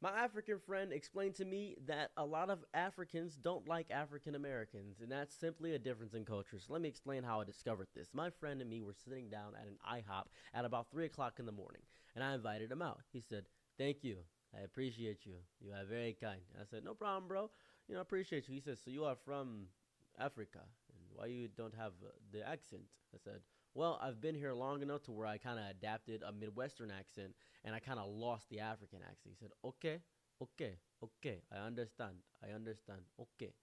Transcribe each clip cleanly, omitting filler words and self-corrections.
My African friend explained to me that a lot of Africans don't like African Americans, and that's simply a difference in culture. So let me explain how I discovered this. My friend and me were sitting down at an IHOP at about 3 o'clock in the morning, and I invited him out. He said, "Thank you. I appreciate you. You are very kind." And I said, "No problem, bro. I appreciate you." He says, "So you are from Africa, and why you don't have the accent?" I said, "Well, I've been here long enough to where I kind of adapted a Midwestern accent and I kind of lost the African accent." He said, "Okay, okay, okay. I understand. I understand. Okay."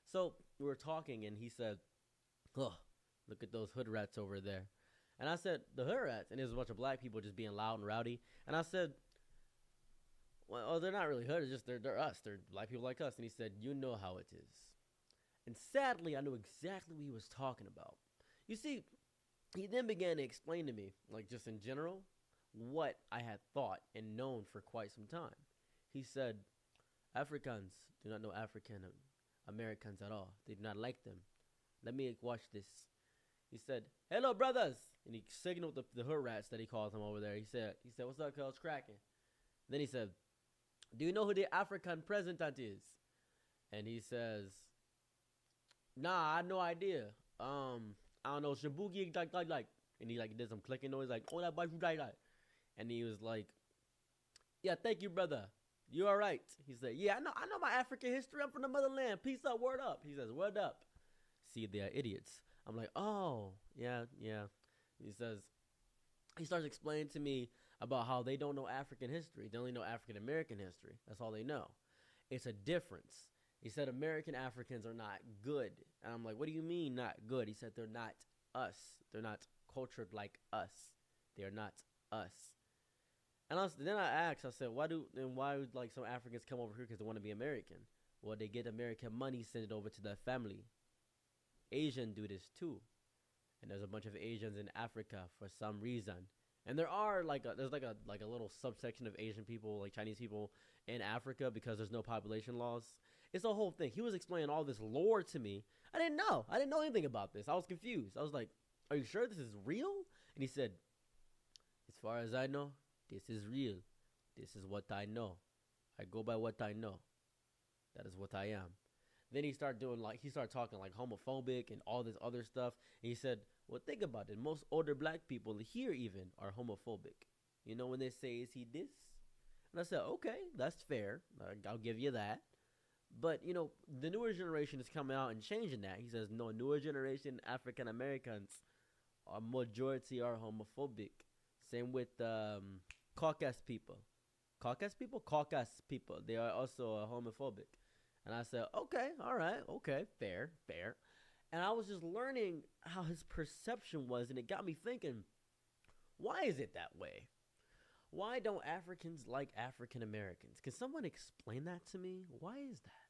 So we were talking, and he said, "Oh, look at those hood rats over there." And I said, "The hood rats?" And there's a bunch of black people just being loud and rowdy. And I said, "Well, oh, they're not really hood. It's just they're us. They're black people like us." And he said, "You know how it is." And sadly, I knew exactly what he was talking about. You see, he then began to explain to me, like just in general, what I had thought and known for quite some time. He said, "Africans do not know African Americans at all. They do not like them. Let me watch this." He said, "Hello, brothers." And he signaled the hood rats that he calls them over there. He said, "What's up, cuz? Cracking?" Then he said, "Do you know who the African president is?" And he says, "Nah, I had no idea. I don't know, Shibuki like. And he like did some clicking noise like, "Oh, that boy like that." And he was like, "Yeah, thank you, brother. You all right?" He said, "Yeah, I know my African history. I'm from the motherland. Peace up, word up." He says, "Word up." See, they are idiots. I'm like, "Oh, yeah, yeah." He says, he starts explaining to me about how they don't know African history. They only know African American history. That's all they know. It's a difference. He said American Africans are not good. And I'm like, "What do you mean not good?" He said they're not us. They're not cultured like us. They're not us. And then I asked, I said, why would like some Africans come over here because they want to be American? Well, they get American money, send it over to their family. Asians do this too. And there's a bunch of Asians in Africa for some reason. And there's like a little subsection of Asian people, like Chinese people in Africa because there's no population laws. It's a whole thing. He was explaining all this lore to me. I didn't know. I didn't know anything about this. I was confused. I was like, "Are you sure this is real?" And he said, "As far as I know, this is real. This is what I know. I go by what I know. That is what I am." Then he started talking like homophobic and all this other stuff. And he said, "Well, think about it. Most older black people here even are homophobic. You know when they say, 'Is he this?'" And I said, "Okay, that's fair. I'll give you that. But the newer generation is coming out and changing that." He says, "No, newer generation African Americans are majority are homophobic. Same with Caucasus people. Caucasus people. They are also homophobic." And I said, "Okay, all right, okay, fair, fair." And I was just learning how his perception was, and it got me thinking, why is it that way? Why don't Africans like African Americans? Can someone explain that to me? Why is that?